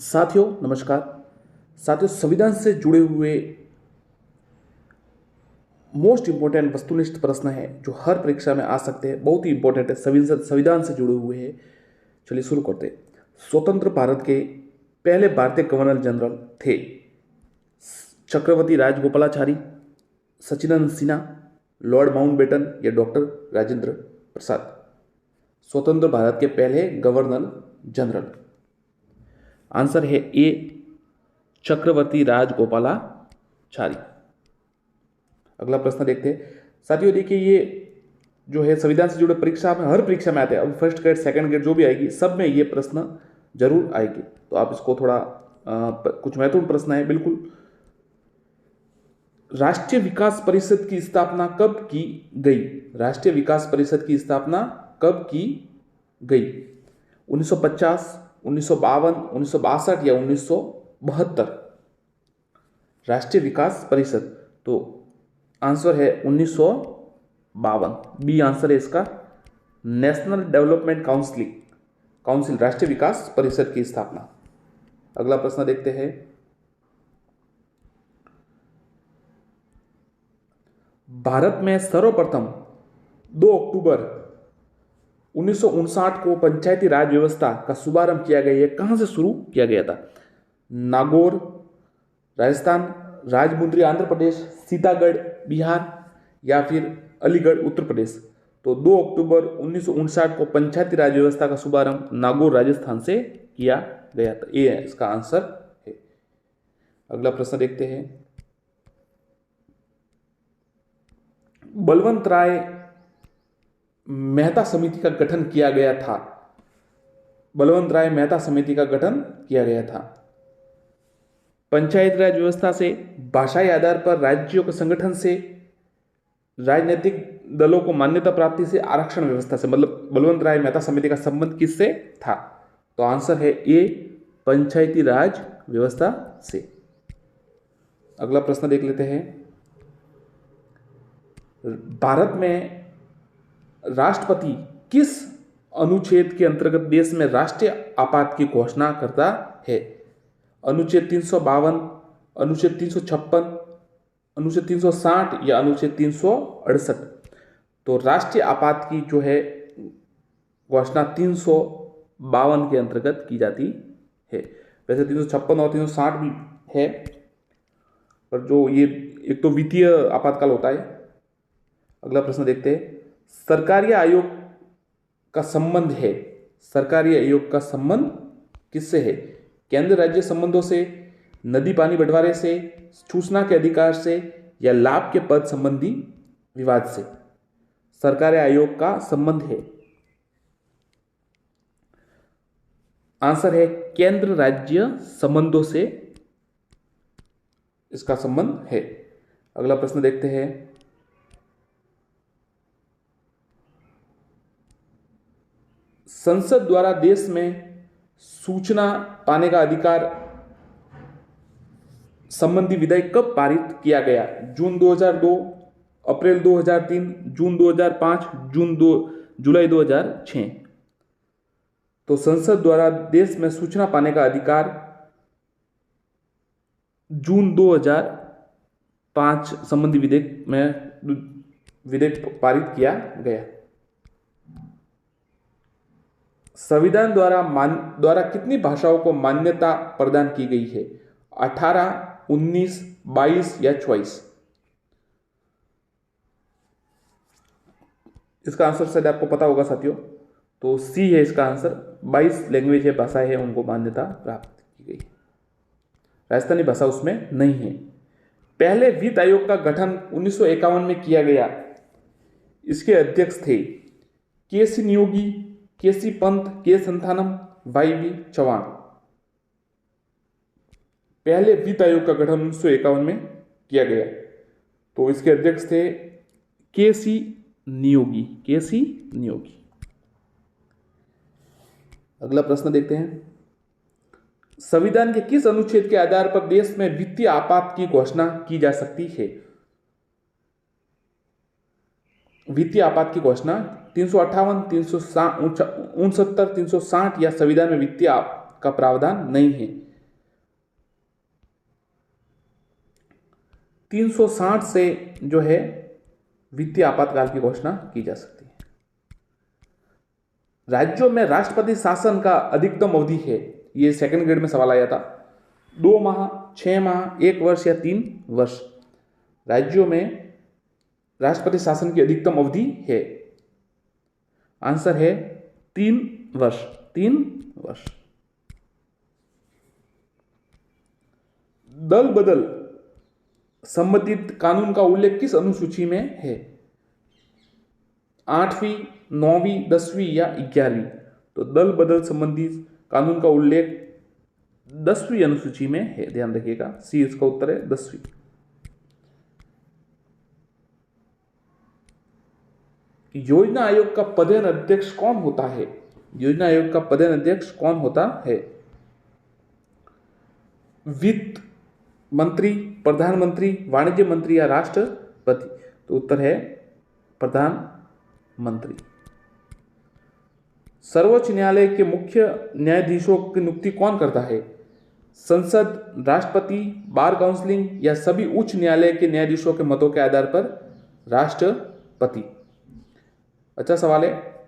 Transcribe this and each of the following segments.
साथियों नमस्कार। साथियों, संविधान से जुड़े हुए मोस्ट इंपॉर्टेंट वस्तुनिष्ठ प्रश्न है जो हर परीक्षा में आ सकते हैं, बहुत ही इंपॉर्टेंट है, संविधान से जुड़े हुए हैं। चलिए शुरू करते हैं। स्वतंत्र भारत के पहले भारतीय गवर्नर जनरल थे चक्रवर्ती राजगोपालाचारी, सचिदानंद सिन्हा, लॉर्ड माउंटबेटन या डॉक्टर राजेंद्र प्रसाद। स्वतंत्र भारत के पहले गवर्नर जनरल आंसर है ए, चक्रवर्ती राजगोपालाचारी। अगला प्रश्न देखते हैं। साथियों देखिए, ये जो है संविधान से जुड़े परीक्षा में हर परीक्षा में आते हैं। अब फर्स्ट ग्रेड सेकंड ग्रेड जो भी आएगी सब में ये प्रश्न जरूर आएगी, तो आप इसको थोड़ा कुछ महत्वपूर्ण प्रश्न है बिल्कुल। राष्ट्रीय विकास परिषद की स्थापना कब की गई? राष्ट्रीय विकास परिषद की स्थापना कब की गई? 1950, 1952, 1962 या 1972? राष्ट्रीय विकास परिषद, तो आंसर है 1952। बी आंसर है इसका। नेशनल डेवलपमेंट काउंसिल राष्ट्रीय विकास परिषद की स्थापना। अगला प्रश्न देखते हैं। भारत में सर्वप्रथम 2 अक्टूबर 1959 को पंचायती राज व्यवस्था का शुभारंभ किया गया। यह कहां से शुरू किया गया था? नागौर राजस्थान, राजमुंद्री आंध्र प्रदेश, सीतागढ़ बिहार या फिर अलीगढ़ उत्तर प्रदेश? तो 2 अक्टूबर 1959 को पंचायती राज व्यवस्था का शुभारंभ नागौर राजस्थान से किया गया था। ये इसका आंसर है। अगला प्रश्न देखते हैं। बलवंत राय मेहता समिति का गठन किया गया था। बलवंत राय मेहता समिति का गठन किया गया था। पंचायत राज व्यवस्था से, भाषाई आधार पर राज्यों के संगठन से, राजनीतिक दलों को मान्यता प्राप्ति से, आरक्षण व्यवस्था से। मतलब बलवंत राय मेहता समिति का संबंध किससे था? तो आंसर है ए, पंचायती राज व्यवस्था से। अगला प्रश्न देख लेते हैं। भारत में राष्ट्रपति किस अनुच्छेद के अंतर्गत देश में राष्ट्रीय आपात की घोषणा करता है? अनुच्छेद 352, अनुच्छेद 356, अनुच्छेद 360 या अनुच्छेद 368? तो राष्ट्रीय आपात की जो है घोषणा 352 के अंतर्गत की जाती है। वैसे 356 और 360 भी है, पर जो ये एक तो वित्तीय आपातकाल होता है। अगला प्रश्न देखते हैं। सरकारी आयोग का संबंध है, सरकारी आयोग का संबंध किससे है? केंद्र राज्य संबंधों से, नदी पानी बंटवारे से, सूचना के अधिकार से या लाभ के पद संबंधी विवाद से? सरकारी आयोग का संबंध है। आंसर है केंद्र राज्य संबंधों से इसका संबंध है। अगला प्रश्न देखते हैं। संसद द्वारा देश में सूचना पाने का अधिकार संबंधी विधेयक कब पारित किया गया? जून 2002, अप्रैल 2003, जून 2005, जुलाई 2006? तो संसद द्वारा देश में सूचना पाने का अधिकार जून 2005 संबंधी विधेयक पारित किया गया। संविधान द्वारा कितनी भाषाओं को मान्यता प्रदान की गई है? 18, 19, 22 या 24? इसका आंसर शायद आपको पता होगा साथियों, तो सी है इसका आंसर। 22 लैंग्वेज है, भाषाएं है, उनको मान्यता प्राप्त की गई। राजस्थानी भाषा उसमें नहीं है। पहले वित्त आयोग का गठन 1951 में किया गया। इसके अध्यक्ष थे के.सी. नियोगी, के.सी. पंत, के. संथानम, वाई.वी. चौहान। पहले वित्त आयोग का गठन 1951 में किया गया, तो इसके अध्यक्ष थे के.सी. नियोगी, के.सी. नियोगी। अगला प्रश्न देखते हैं। संविधान के किस अनुच्छेद के आधार पर देश में वित्तीय आपात की घोषणा की जा सकती है? वित्तीय आपात की घोषणा 358, 369, 360 या संविधान में वित्तीय का प्रावधान नहीं है? 360 से जो है वित्तीय आपातकाल की घोषणा की जा सकती है। राज्यों में राष्ट्रपति शासन का अधिकतम अवधि है, ये सेकंड ग्रेड में सवाल आया था, 2 माह, 6 माह, 1 वर्ष या 3 वर्ष। राज्यों में राष्ट्रपति शासन की अधिकतम अवधि है, आंसर है 3 वर्ष। 3 वर्ष। दल बदल संबंधित कानून का उल्लेख किस अनुसूची में है? 8वीं, 9वीं, 10वीं या 11वीं? तो दल बदल संबंधी कानून का उल्लेख 10वीं अनुसूची में है, ध्यान रखिएगा। सी इसका उत्तर है 10वीं। योजना आयोग का पदेन अध्यक्ष कौन होता है? योजना आयोग का पदेन अध्यक्ष कौन होता है? वित्त मंत्री, प्रधानमंत्री, वाणिज्य मंत्री या राष्ट्रपति? तो उत्तर है प्रधानमंत्री। सर्वोच्च न्यायालय के मुख्य न्यायाधीशों की नियुक्ति कौन करता है? संसद, राष्ट्रपति, बार काउंसिलिंग या सभी उच्च न्यायालय के न्यायाधीशों के मतों के आधार पर राष्ट्रपति? अच्छा सवाल है।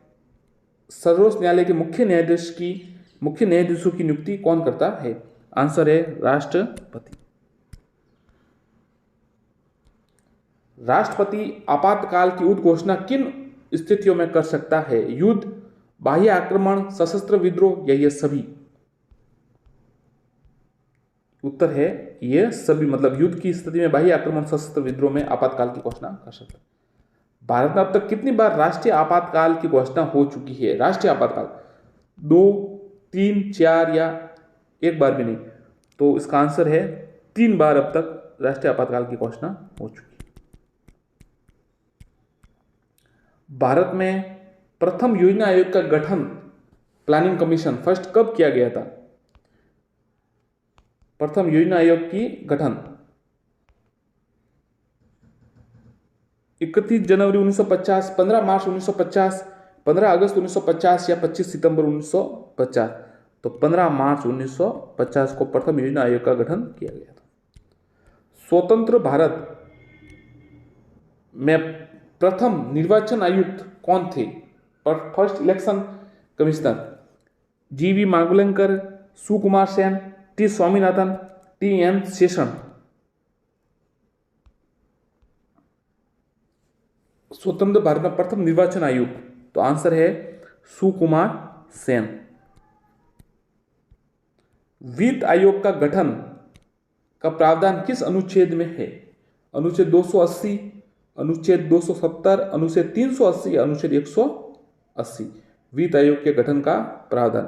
सर्वोच्च न्यायालय के मुख्य न्यायाधीशों की नियुक्ति कौन करता है? आंसर है राष्ट्रपति। राष्ट्रपति आपातकाल की उद्घोषणा किन स्थितियों में कर सकता है? युद्ध, बाह्य आक्रमण, सशस्त्र विद्रोह या ये सभी? उत्तर है ये सभी, मतलब युद्ध की स्थिति में, बाह्य आक्रमण, सशस्त्र विद्रोह में आपातकाल की घोषणा कर सकता है। भारत में अब तक कितनी बार राष्ट्रीय आपातकाल की घोषणा हो चुकी है? राष्ट्रीय आपातकाल 2, 3, 4 या एक बार भी नहीं? तो इसका आंसर है 3 बार अब तक राष्ट्रीय आपातकाल की घोषणा हो चुकी है। भारत में प्रथम योजना आयोग का गठन, प्लानिंग कमीशन, फर्स्ट कब किया गया था? प्रथम योजना आयोग की गठन 31 जनवरी 1950, 15 मार्च 1950, 15 अगस्त 1950 या 25 सितंबर 1950? तो 15 मार्च 1950 को प्रथम योजना आयोग का गठन किया गया था। स्वतंत्र भारत में प्रथम निर्वाचन आयुक्त कौन थे? First election commissioner G V. Manglekar, Sukumar Sen, T. Swaminathan, T M. Seshan? स्वतंत्र भारत में प्रथम निर्वाचन आयुक्त, तो आंसर है सुकुमार सेन। वित्त आयोग का गठन का प्रावधान किस अनुच्छेद में है? अनुच्छेद 280, अनुच्छेद 270, अनुच्छेद 380 या अनुच्छेद 180? वित्त आयोग के गठन का प्रावधान,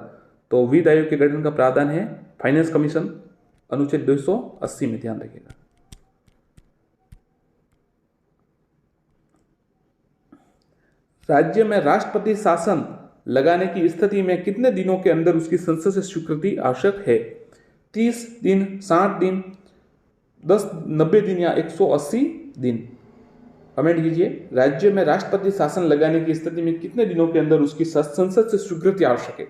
तो वित्त आयोग के गठन का प्रावधान है फाइनेंस कमीशन, अनुच्छेद 280 में, ध्यान रखिएगा। राज्य में राष्ट्रपति शासन लगाने की स्थिति में कितने दिनों के अंदर उसकी संसद से स्वीकृति आवश्यक है? 30 दिन, 60 दिन, 90 दिन या 180 दिन? कमेंट कीजिए। राज्य में राष्ट्रपति शासन लगाने की स्थिति में कितने दिनों के अंदर उसकी संसद से स्वीकृति आवश्यक है?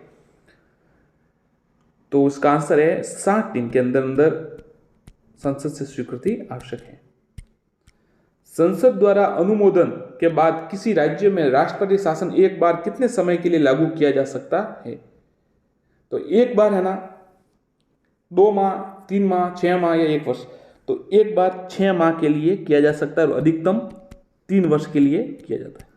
तो उसका आंसर है 60 दिन के अंदर अंदर संसद से स्वीकृति आवश्यक है। संसद द्वारा अनुमोदन के बाद किसी राज्य में राष्ट्रपति शासन एक बार कितने समय के लिए लागू किया जा सकता है? तो एक बार है ना, 2 माह, 3 माह, 6 माह या 1 वर्ष? तो एक बार 6 माह के लिए किया जा सकता है और अधिकतम 3 वर्ष के लिए किया जाता है।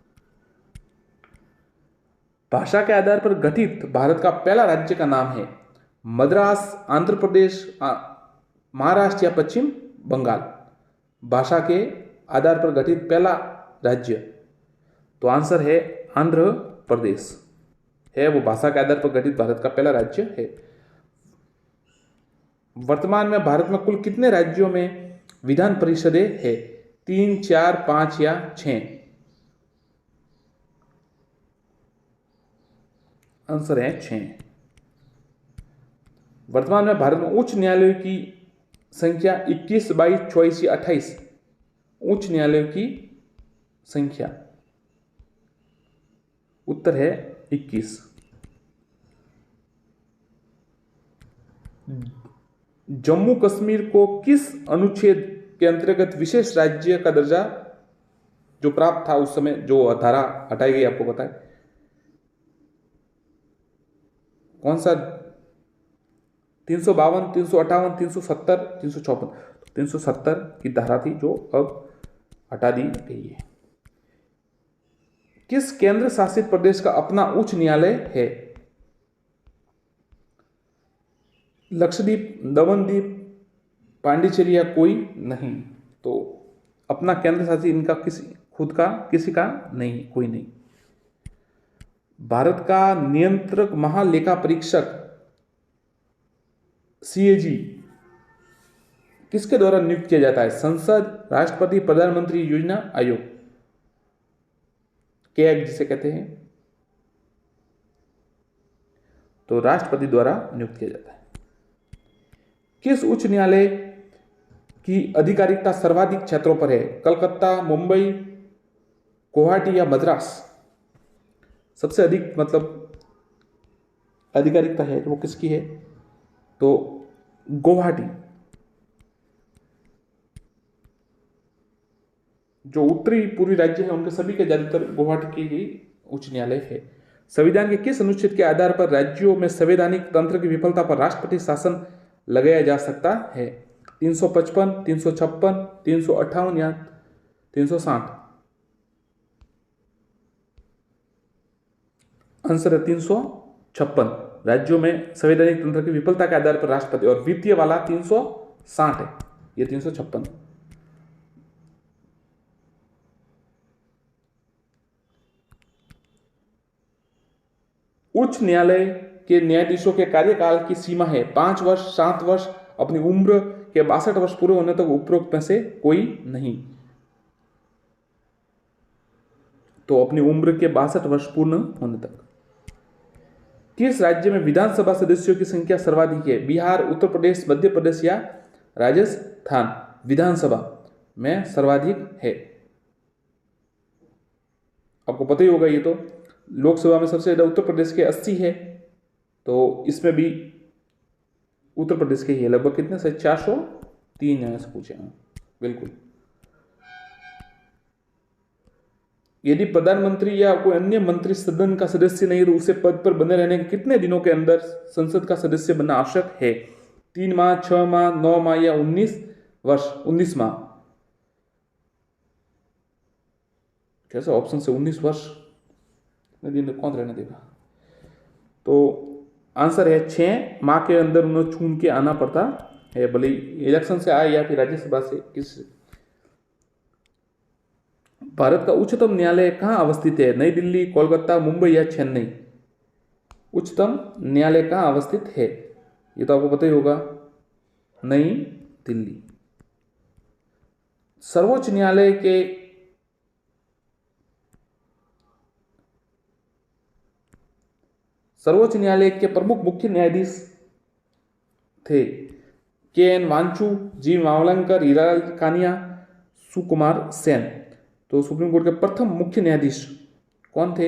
भाषा के आधार पर गठित भारत का पहला राज्य का नाम है? मद्रास, आंध्र प्रदेश, महाराष्ट्र या पश्चिम बंगाल? भाषा के आधार पर गठित पहला राज्य, तो आंसर है आंध्र प्रदेश है, वो भाषा के आधार पर गठित भारत का पहला राज्य है। वर्तमान में भारत में कुल कितने राज्यों में विधान परिषदें है? 3, 4, 5 या 6? आंसर है 6। वर्तमान में भारत में उच्च न्यायालयों की संख्या 21, 22, 24 या 28? उच्च न्यायालयों की संख्या, उत्तर है 21। जम्मू कश्मीर को किस अनुच्छेद के अंतर्गत विशेष राज्य का दर्जा जो प्राप्त था उस समय, जो धारा हटाई गई आपको पता है कौन सा? 352, 358, 370, 354। 370 की धारा थी जो अब हटा दी गई है। किस केंद्र शासित प्रदेश का अपना उच्च न्यायालय है? लक्षद्वीप, दमनदीप, पांडिचेरी या कोई नहीं? तो अपना केंद्र शासित इनका खुद का किसी का नहीं, कोई नहीं। भारत का नियंत्रक महालेखा परीक्षक CAG किसके द्वारा नियुक्त किया जाता है? संसद, राष्ट्रपति, प्रधानमंत्री, योजना आयोग, कैग जिसे कहते हैं, तो राष्ट्रपति द्वारा नियुक्त किया जाता है। किस उच्च न्यायालय की आधिकारिकता सर्वाधिक क्षेत्रों पर है? कलकत्ता, मुंबई, गुवाहाटी या मद्रास? सबसे अधिक मतलब आधिकारिकता है वो किसकी है? तो गुवाहाटी। जो उत्तरी पूर्वी राज्य है उनके सभी के ज्यादातर गुवाहाटी की ही उच्च न्यायालय है। संविधान के किस अनुच्छेद के आधार पर राज्यों में संवैधानिक तंत्र की विफलता पर राष्ट्रपति शासन लगाया जा सकता है? 355, 356, 358 या 360? आंसर है 356। राज्यों में संवैधानिक तंत्र की विफलता के आधार पर राष्ट्रपति, और वित्तीय वाला 360 है, ये 356। उच्च न्यायालय के न्यायाधीशों के कार्यकाल की सीमा है 5 वर्ष, 7 वर्ष, अपनी उम्र के 62 वर्ष पूरे होने तक, उपरोक्त में से कोई नहीं। तो अपनी उम्र के 62 वर्ष पूर्ण होने तक। किस राज्य में विधानसभा सदस्यों की संख्या सर्वाधिक है? बिहार, उत्तर प्रदेश, मध्य प्रदेश या राजस्थान? विधानसभा में सर्वाधिक है, आपको पता ही होगा ये तो। लोकसभा में सबसे ज्यादा उत्तर प्रदेश के 80 है, तो इसमें भी उत्तर प्रदेश के ही है। लगभग कितने से? 403 यहाँ से पूछे हैं। बिल्कुल। यदि प्रधानमंत्री या कोई अन्य मंत्री सदन का सदस्य नहीं तो उसे पद पर बने रहने के कितने दिनों के अंदर संसद का सदस्य बनना आवश्यक है? 3 माह, 6 माह, 9 माह या 19 वर्ष? 19 माह। कैसे ऑप्शन से 19 वर्ष? दिन कौन रहने देगा? तो आंसर है 6 माह के अंदर उन्हें चुन के आना पड़ता है, भले इलेक्शन से आए या फिर राज्यसभा से किस। भारत का उच्चतम न्यायालय कहाँ अवस्थित है? नई दिल्ली, कोलकाता, मुंबई या चेन्नई? उच्चतम न्यायालय कहाँ अवस्थित है? ये तो आपको पता ही होगा, नई दिल्ली। सर्वोच्च न्यायालय के प्रमुख मुख्य न्यायाधीश थे KN वांचू, G मावलंकर, हीरालाल कानिया, सुकुमार सेन। तो सुप्रीम कोर्ट के प्रथम मुख्य न्यायाधीश कौन थे?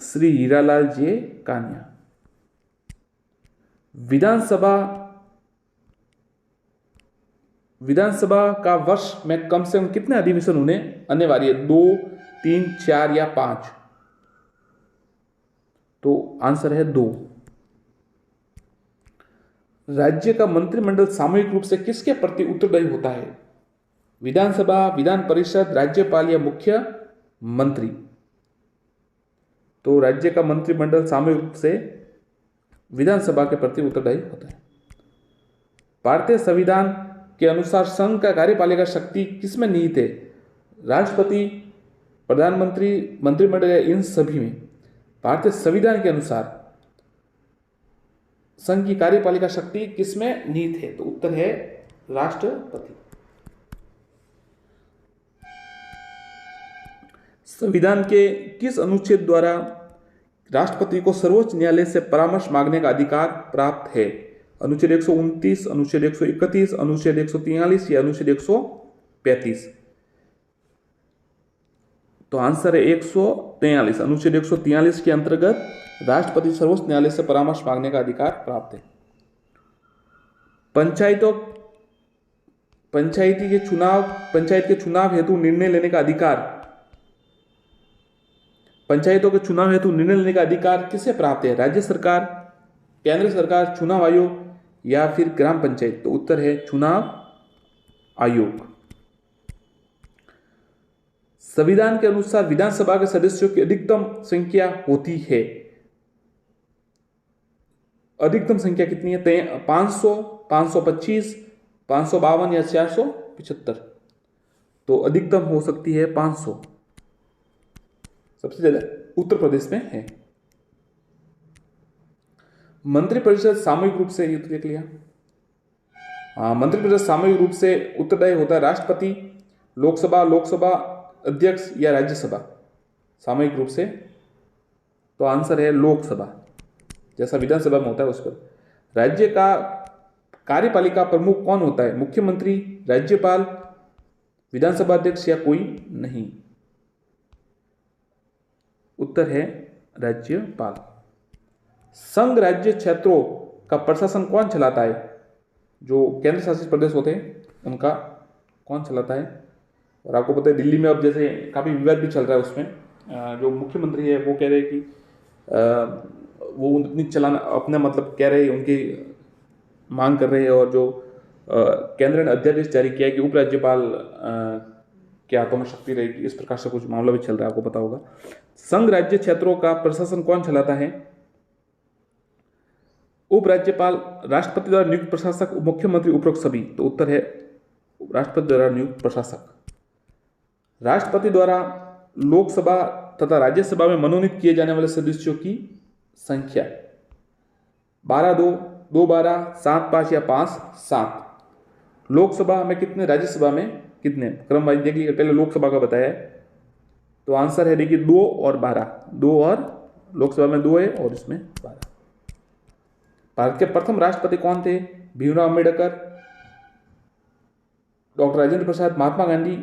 श्री हीरालाल जे कानिया। विधानसभा का वर्ष में कम से कम कितने अधिवेशन होने अनिवार्य है? 2, 3, 4 या 5? तो आंसर है 2। राज्य का मंत्रिमंडल सामूहिक रूप से किसके प्रति उत्तरदायी होता है? विधानसभा, विधान परिषद, राज्यपाल या मुख्य मंत्री? तो राज्य का मंत्रिमंडल सामूहिक रूप से विधानसभा के प्रति उत्तरदायी होता है। भारतीय संविधान के अनुसार संघ का कार्यपालिका शक्ति किसमें निहित है? राष्ट्रपति, प्रधानमंत्री, मंत्रिमंडल या इन सभी में? भारतीय संविधान के अनुसार संघ की कार्यपालिका शक्ति किसमें निहित है? तो उत्तर है राष्ट्रपति। संविधान के किस अनुच्छेद द्वारा राष्ट्रपति को सर्वोच्च न्यायालय से परामर्श मांगने का अधिकार प्राप्त है? अनुच्छेद 129, अनुच्छेद 131, अनुच्छेद 143 या अनुच्छेद 135? तो आंसर है 143। अनुच्छेद 143 के अंतर्गत राष्ट्रपति सर्वोच्च न्यायालय से परामर्श मांगने का अधिकार प्राप्त है। पंचायतों पंचायत के चुनाव हेतु निर्णय लेने का अधिकार, पंचायतों के चुनाव हेतु निर्णय लेने का अधिकार किसे प्राप्त है? राज्य सरकार, केंद्र सरकार, चुनाव आयोग या फिर ग्राम पंचायत? तो उत्तर है चुनाव आयोग। संविधान के अनुसार विधानसभा के सदस्यों की अधिकतम संख्या होती है, अधिकतम संख्या कितनी है? 500, 525, 552 या 475? तो अधिकतम हो सकती है 500, सबसे ज्यादा उत्तर प्रदेश में है। मंत्रिपरिषद सामूहिक रूप से, ये तो देख लिया। मंत्रिपरिषद सामूहिक रूप से उत्तरदायी होता है राष्ट्रपति, लोकसभा अध्यक्ष या राज्यसभा? सामूहिक रूप से, तो आंसर है लोकसभा, जैसा विधानसभा में होता है उस पर। राज्य का कार्यपालिका प्रमुख कौन होता है? मुख्यमंत्री, राज्यपाल, विधानसभा अध्यक्ष या कोई नहीं? उत्तर है राज्यपाल। संघ राज्य क्षेत्रों का प्रशासन कौन चलाता है? जो केंद्र शासित प्रदेश होते हैं उनका कौन चलाता है? और आपको पता है दिल्ली में अब जैसे काफ़ी विवाद भी चल रहा है, उसमें जो मुख्यमंत्री है वो कह रहे हैं कि वो उतनी चलाना अपना, मतलब कह रहे हैं, उनकी मांग कर रहे हैं, और जो केंद्र ने अध्यादेश जारी किया है कि उपराज्यपाल के हाथों में शक्ति रहेगी, इस प्रकार से कुछ मामला भी चल रहा है, आपको पता होगा। संघ राज्य क्षेत्रों का प्रशासन कौन चलाता है? उपराज्यपाल, राष्ट्रपति द्वारा नियुक्त प्रशासक, मुख्यमंत्री, उपरोक्त सभी? तो उत्तर है राष्ट्रपति द्वारा नियुक्त प्रशासक। राष्ट्रपति द्वारा लोकसभा तथा राज्यसभा में मनोनीत किए जाने वाले सदस्यों की संख्या 12-2, 2-12, 7-5 या 5-7? लोकसभा में कितने, राज्यसभा में कितने? क्रम वाइज देख लीजिए, पहले लोकसभा का बताया है, तो आंसर है देखिए 2 और 12, 2 और लोकसभा में 2 है और इसमें 12। भारत के प्रथम राष्ट्रपति कौन थे? भीमराव अम्बेडकर, डॉक्टर राजेंद्र प्रसाद, महात्मा गांधी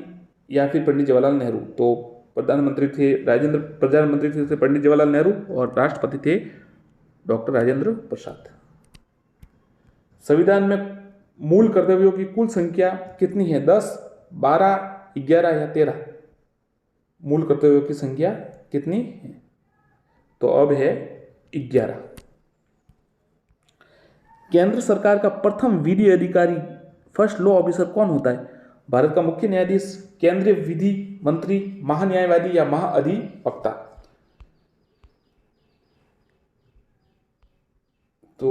या फिर पंडित जवाहरलाल नेहरू? तो प्रधानमंत्री थे पंडित जवाहरलाल नेहरू और राष्ट्रपति थे डॉक्टर राजेंद्र प्रसाद। संविधान में मूल कर्तव्यों की कुल संख्या कितनी है? 10, 12, 11 या 13? मूल कर्तव्यों की संख्या कितनी है? तो अब है 11। केंद्र सरकार का प्रथम विधि अधिकारी, फर्स्ट लॉ ऑफिसर कौन होता है? भारत का मुख्य न्यायाधीश, केंद्रीय विधि मंत्री, महान्यायवादी या महाअधिवक्ता? तो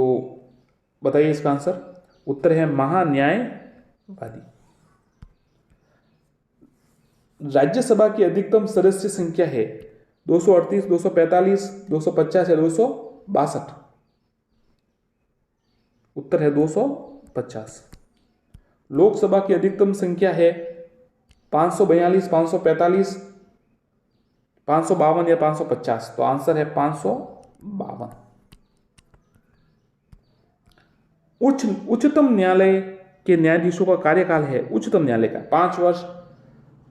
बताइए इसका आंसर। उत्तर है महान्यायवादी। राज्यसभा की अधिकतम सदस्य संख्या है 238, 245, 250 या 262? उत्तर है 250। लोकसभा की अधिकतम संख्या है 542, 545, 552 या 550? तो आंसर है 552। उच्चतम न्यायालय के न्यायाधीशों का कार्यकाल है, उच्चतम न्यायालय का, 5 वर्ष,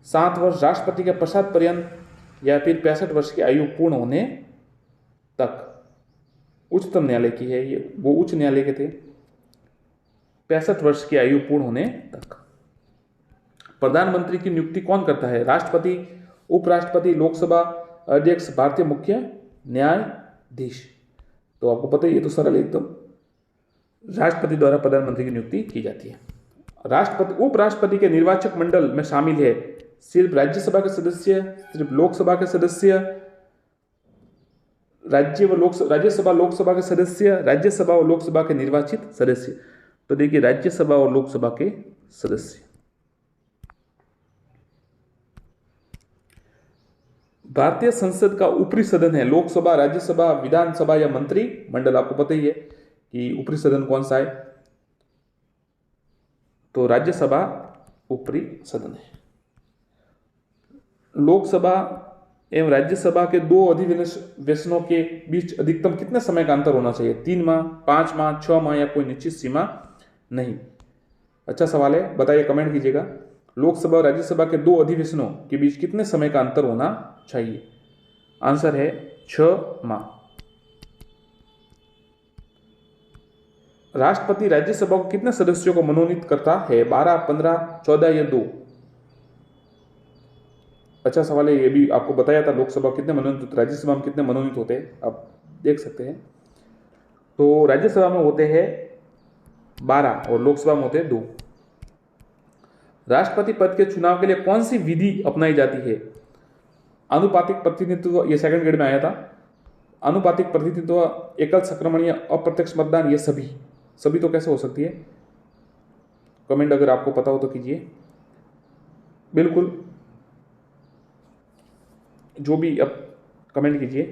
7 वर्ष, राष्ट्रपति के पश्चात पर्यंत या फिर 65 वर्ष की आयु पूर्ण होने तक? उच्चतम न्यायालय की है ये, वो उच्च न्यायालय के थे, 65 वर्ष की आयु पूर्ण होने तक। प्रधानमंत्री की नियुक्ति कौन करता है? राष्ट्रपति, उपराष्ट्रपति, लोकसभा अध्यक्ष, भारतीय मुख्य न्यायाधीश? तो आपको पता है ये तो सरल एकदम, राष्ट्रपति द्वारा प्रधानमंत्री की नियुक्ति की जाती है। राष्ट्रपति, उपराष्ट्रपति के निर्वाचक मंडल में शामिल है सिर्फ राज्यसभा के सदस्य, सिर्फ लोकसभा के सदस्य, राज्यसभा लोकसभा के सदस्य, राज्यसभा और लोकसभा के निर्वाचित सदस्य? तो देखिए राज्यसभा और लोकसभा के सदस्य। भारतीय संसद का ऊपरी सदन है लोकसभा, राज्यसभा, विधानसभा या मंत्रिमंडल? आपको पता ही है कि ऊपरी सदन कौन सा है, तो राज्यसभा ऊपरी सदन है। लोकसभा एवं राज्यसभा के 2 अधिवेशनों के बीच अधिकतम कितने समय का अंतर होना चाहिए? 3 माह, 5 माह, 6 माह या कोई निश्चित सीमा नहीं? अच्छा सवाल है, बताइए, कमेंट कीजिएगा। लोकसभा और राज्यसभा के 2 अधिवेशनों के बीच कितने समय का अंतर होना चाहिए? आंसर है 6 माह। राष्ट्रपति राज्यसभा को कितने सदस्यों को मनोनीत करता है? 12, 15, 14 या 2? अच्छा सवाल है, ये भी आपको बताया था। लोकसभा कितने मनोनीत होते, राज्यसभा में कितने मनोनीत होते हैं, आप देख सकते हैं। तो राज्यसभा में होते हैं 12 और लोकसभा में होते हैं 2। राष्ट्रपति पद के चुनाव के लिए कौन सी विधि अपनाई जाती है? आनुपातिक प्रतिनिधित्व, ये सेकंड ग्रेड में आया था। आनुपातिक प्रतिनिधित्व, एकल संक्रमणीय, अप्रत्यक्ष मतदान, ये सभी तो कैसे हो सकती है? कमेंट अगर आपको पता हो तो कीजिए। बिल्कुल, जो भी आप कमेंट कीजिए।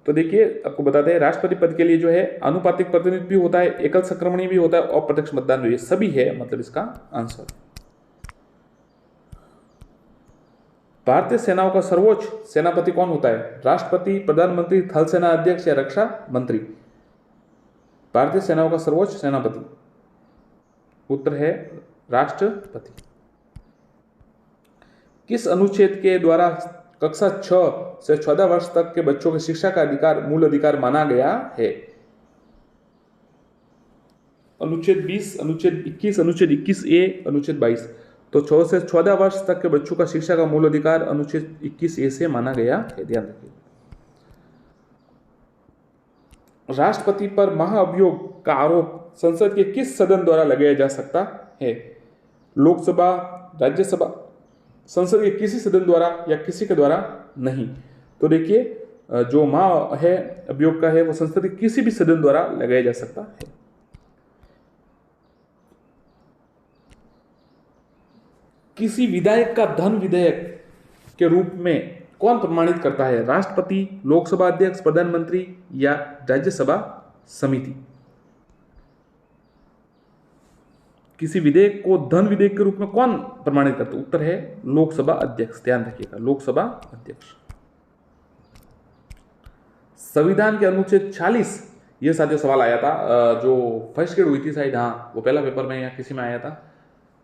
तो देखिए, आपको बताते हैं राष्ट्रपति पद के लिए जो है आनुपातिक प्रतिनिधित्व भी होता है, एकल संक्रमणीय भी होता है, अप्रत्यक्ष मतदान भी, सभी है, मतलब इसका आंसर। भारतीय सेनाओं का सर्वोच्च सेनापति कौन होता है? राष्ट्रपति, प्रधानमंत्री, थल सेना अध्यक्ष या रक्षा मंत्री? भारतीय सेनाओं का सर्वोच्च सेनापति, उत्तर है राष्ट्रपति। किस अनुच्छेद के द्वारा कक्षा 6 से 14 वर्ष तक के बच्चों की शिक्षा का अधिकार मूल अधिकार माना गया है? अनुच्छेद 20, अनुच्छेद 21, अनुच्छेद 21A, अनुच्छेद 22। तो 6 से 14 वर्ष तक के बच्चों का शिक्षा का मूल अधिकार अनुच्छेद 21A से माना गया है, ध्यान रखिए। राष्ट्रपति पर महाअभियोग का आरोप संसद के किस सदन द्वारा लगाया जा सकता है? लोकसभा, राज्यसभा, संसद के किसी सदन द्वारा या किसी के द्वारा नहीं। तो देखिए, जो महा है अभियोग का है वो संसद के किसी भी सदन द्वारा लगाया जा सकता है। किसी विधायक का धन विधेयक के रूप में कौन प्रमाणित करता है? राष्ट्रपति, लोकसभा अध्यक्ष, प्रधानमंत्री या राज्यसभा समिति? किसी विधेयक को धन विधेयक के रूप में कौन प्रमाणित करता है? उत्तर है लोकसभा अध्यक्ष, ध्यान रखिएगा, लोकसभा अध्यक्ष। संविधान के अनुच्छेद 40, यह साथियों सवाल आया था, जो फर्स्ट ग्रेड हुई थी शायद, हाँ वो पहला पेपर में या किसी में आया था,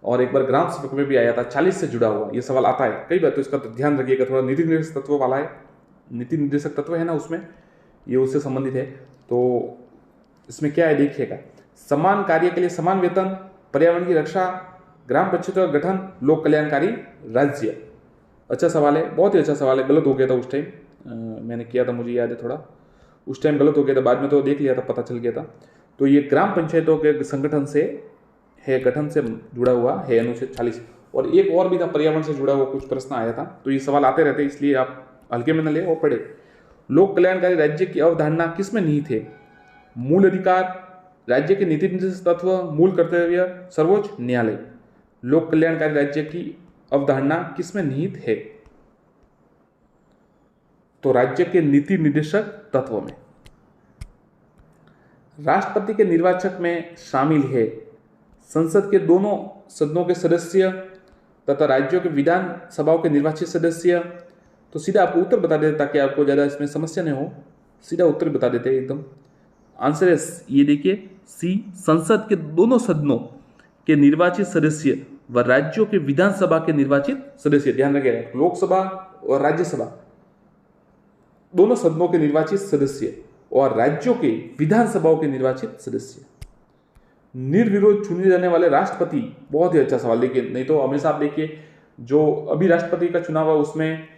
और एक बार ग्राम सभा में भी आया था। 40 से जुड़ा हुआ ये सवाल आता है कई बार, तो इसका तो ध्यान रखिएगा। थोड़ा नीति निर्देशक तत्व वाला है, नीति निर्देशक तत्व है ना उसमें, ये उससे संबंधित है। तो इसमें क्या है देखिएगा, समान कार्य के लिए समान वेतन, पर्यावरण की रक्षा, ग्राम पंचायतों का गठन, लोक कल्याणकारी राज्य। अच्छा सवाल है, बहुत ही अच्छा सवाल है। गलत हो गया था उस टाइम, मैंने किया था, मुझे याद है थोड़ा, उस टाइम गलत हो गया था, बाद में तो देख लिया था, पता चल गया था। तो ये ग्राम पंचायतों के संगठन से है, गठन से जुड़ा हुआ है अनुच्छेद 40। और एक और भी था, पर्यावरण से जुड़ा हुआ कुछ प्रश्न आया था। तो ये सवाल आते रहते, इसलिए आप हल्के में न ले और पढ़े। लोक कल्याणकारी राज्य की अवधारणा किसमें निहित है? मूल अधिकार, राज्य के नीति निर्देशक तत्व, मूल कर्तव्य, सर्वोच्च न्यायालय। लोक कल्याणकारी राज्य की अवधारणा किसमें निहित है? तो राज्य के नीति निर्देशक तत्व में। राष्ट्रपति के निर्वाचक में शामिल है संसद के दोनों सदनों के सदस्य तथा राज्यों के विधान सभाओं के निर्वाचित सदस्य। तो सीधा आपको उत्तर बता देते ताकि आपको ज़्यादा इसमें समस्या नहीं हो, सीधा उत्तर बता देते एकदम। आंसर है ये देखिए, सी, संसद के दोनों सदनों के निर्वाचित सदस्य व राज्यों के विधानसभा के निर्वाचित सदस्य। ध्यान रखिएगा, लोकसभा और राज्यसभा दोनों सदनों के निर्वाचित सदस्य और राज्यों के विधानसभाओं के निर्वाचित सदस्य। निर्विरोध चुने जाने वाले राष्ट्रपति, बहुत ही अच्छा सवाल। देखिए, नहीं तो हमेशा आप देखिए, जो अभी राष्ट्रपति का चुनाव है उसमें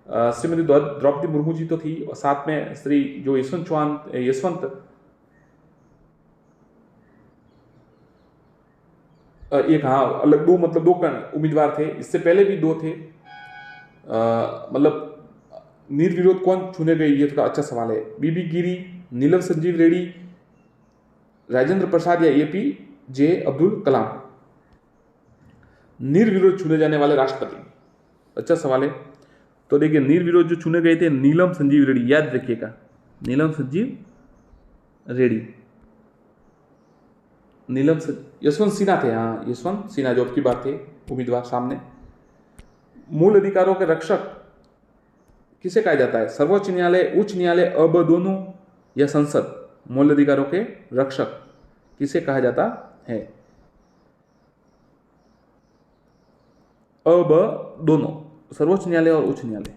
श्रीमती द्रौपदी मुर्मू जी तो थी, और साथ में श्री जो यशवंत एक, हाँ अलग दो, मतलब 2 उम्मीदवार थे, इससे पहले भी 2 थे। मतलब निर्विरोध कौन चुने गए, ये थोड़ा अच्छा सवाल है। बीबी गिरी, नीलम संजीव रेड्डी, राजेंद्र प्रसाद या APJ अब्दुल कलाम। निर्विरोध चुने जाने वाले राष्ट्रपति, अच्छा सवाल है। तो देखिए, निर्विरोध जो चुने गए थे, नीलम संजीव रेड्डी, याद रखिएगा, नीलम संजीव रेड्डी। यशवंत सिन्हा थे, हाँ यशवंत सिन्हा जो अब की बात थे उम्मीदवार सामने। मूल अधिकारों के रक्षक किसे कहा जाता है? सर्वोच्च न्यायालय, उच्च न्यायालय, अब दोनों या संसद? मूल अधिकारों के रक्षक किसे कहा जाता है? अब दोनों, सर्वोच्च न्यायालय और उच्च न्यायालय।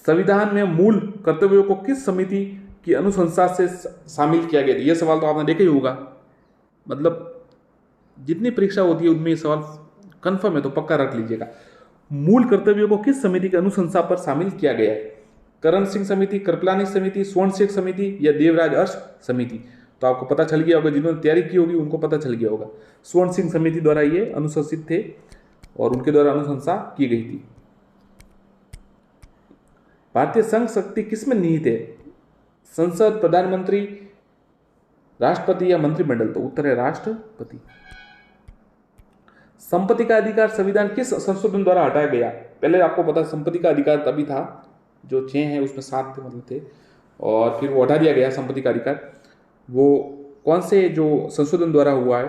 संविधान में मूल कर्तव्यों को किस समिति की अनुशंसा से शामिल किया गया? ये सवाल तो आपने देखा ही होगा। मतलब जितनी परीक्षा होती है उनमें ये सवाल कन्फर्म है, तो पक्का रख लीजिएगा। मूल कर्तव्यों को किस समिति की अनुशंसा पर शामिल किया गया है? करण सिंह समिति, कृपलानी समिति, स्वर्ण सिंह समिति या देवराज अर्श समिति? तो आपको पता चल गया होगा, जिन्होंने तैयारी की होगी उनको पता चल गया होगा। स्वर्ण सिंह समिति द्वारा ये अनुशंसित थे और उनके द्वारा अनुशंसा की गई थी। भारतीय संघ शक्ति किसमें निहित है? संसद, प्रधानमंत्री, राष्ट्रपति या मंत्रिमंडल? तो उत्तर है राष्ट्रपति। संपत्ति का अधिकार संविधान किस संशोधन द्वारा हटाया गया? पहले आपको पता संपत्ति का अधिकार तभी था, जो 6 है उसमें 7 थे मतलब थे, और फिर वो हटा दिया गया संपत्ति का अधिकार। वो कौन से जो संशोधन द्वारा हुआ है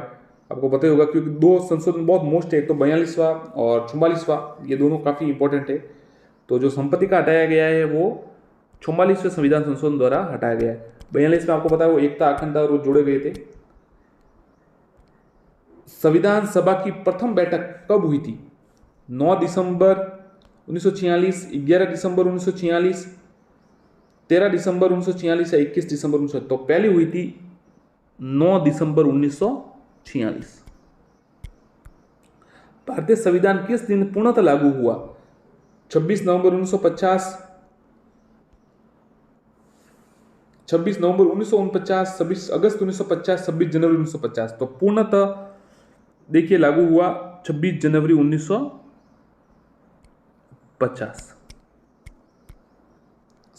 आपको पता ही होगा, क्योंकि 2 संशोधन बहुत मोस्ट है, एक तो 42वां और 44वां, ये दोनों काफ़ी इंपॉर्टेंट है। तो जो संपत्ति का हटाया गया है वो 44वें संविधान संशोधन द्वारा हटाया गया है। 42 में आपको पता है वो एकता, अखंडता और वो जोड़े गए थे। संविधान सभा की प्रथम बैठक कब हुई थी? 9 दिसंबर 1946, 11 दिसंबर 1946, 13 दिसंबर 1946 या 21 दिसंबर 1946? तो पहली हुई थी 9 दिसंबर 1946। भारतीय संविधान किस दिन पूर्णतः लागू हुआ? 26 नवंबर 1950, 26 नवंबर 1949, 26 अगस्त 1950, 26 जनवरी 1950? तो पूर्णतः देखिए लागू हुआ 26 जनवरी 1950।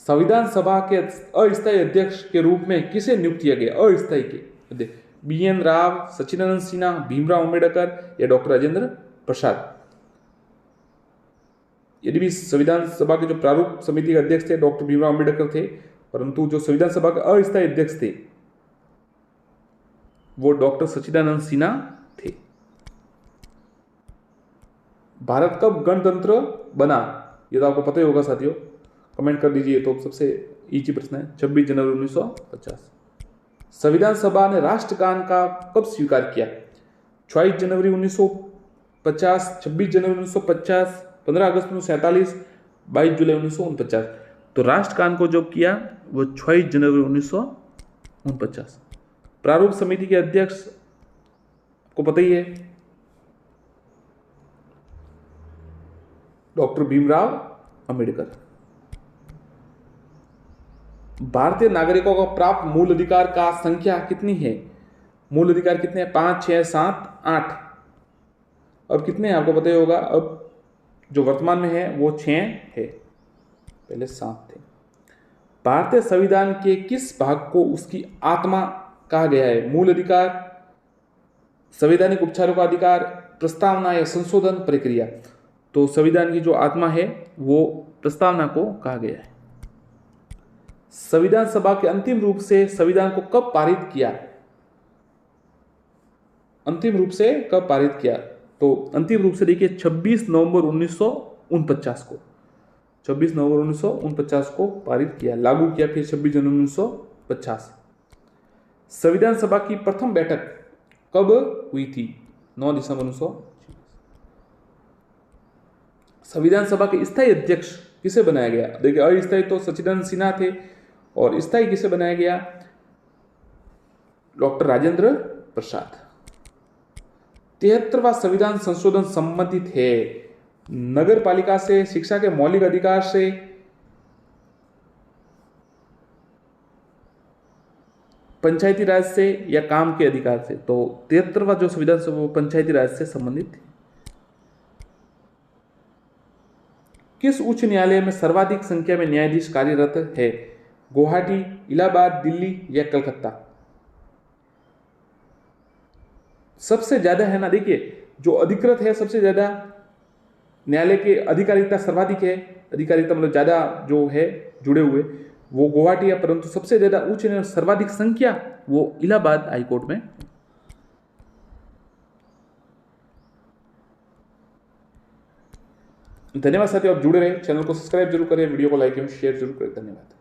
संविधान सभा के अस्थायी अध्यक्ष के रूप में किसे नियुक्त किया गया? अस्थायी के BN राव, सच्चिदानंद सिन्हा, भीमराव अंबेडकर या डॉक्टर राजेंद्र प्रसाद? यदि भी संविधान सभा के जो प्रारूप समिति के अध्यक्ष थे डॉक्टर भीमराव अंबेडकर थे, परंतु जो संविधान सभा के अस्थायी अध्यक्ष थे वो डॉक्टर सच्चिदानंद सिन्हा थे। भारत कब गणतंत्र बना? ये तो आपको पता ही होगा साथियों, कमेंट कर दीजिए। तो सबसे इजी प्रश्न है, 26 जनवरी 1950। संविधान सभा ने राष्ट्रगान का कब स्वीकार किया? 26 जनवरी 1950, 26 जनवरी 1950, 15 अगस्त 1947, 22 जुलाई 1949? तो राष्ट्रगान को जो किया वो 26 जनवरी 1949। प्रारूप समिति के अध्यक्ष को पता ही है, डॉक्टर भीमराव अंबेडकर। भारतीय नागरिकों को प्राप्त मूल अधिकार का संख्या कितनी है? मूल अधिकार कितने हैं? 5, 6, 7, 8। अब कितने हैं आपको पता ही होगा। अब जो वर्तमान में है वो 6 है, पहले 7 थे। भारतीय संविधान के किस भाग को उसकी आत्मा कहा गया है? मूल अधिकार, संवैधानिक उपचारों का अधिकार, प्रस्तावना या संशोधन प्रक्रिया? तो संविधान की जो आत्मा है वो प्रस्तावना को कहा गया है। संविधान सभा के अंतिम रूप से संविधान को कब पारित किया? अंतिम रूप से कब पारित किया? तो अंतिम रूप से देखिए 26 नवंबर 1949 को, 26 नवंबर 1949 को पारित किया, लागू किया फिर 26 जनवरी 1950। संविधान सभा की प्रथम बैठक कब हुई थी? 9 दिसंबर 1946। संविधान सभा के स्थायी अध्यक्ष किसे बनाया गया? देखिए अस्थायी तो सच्चिदानंद सिन्हा थे और स्थायी किसे बनाया गया? डॉक्टर राजेंद्र प्रसाद। 73वां संविधान संशोधन संबंधित है नगर पालिका से, शिक्षा के मौलिक अधिकार से, पंचायती राज से या काम के अधिकार से? तो 73वां जो संविधान वो पंचायती राज से संबंधित है। किस उच्च न्यायालय में सर्वाधिक संख्या में न्यायाधीश कार्यरत है? गुवाहाटी, इलाहाबाद, दिल्ली या कलकत्ता? सबसे ज्यादा है ना, देखिए जो अधिकृत है सबसे ज्यादा, न्यायालय के अधिकारिता सर्वाधिक है, अधिकारिता मतलब ज्यादा जो है जुड़े हुए वो गुवाहाटी है, परंतु सबसे ज्यादा उच्च न्यायालय सर्वाधिक संख्या वो इलाहाबाद हाईकोर्ट में। धन्यवाद साथियों, आप जुड़े रहे, चैनल को सब्सक्राइब जरूर करें, वीडियो को लाइक एवं शेयर जरूर करें। धन्यवाद।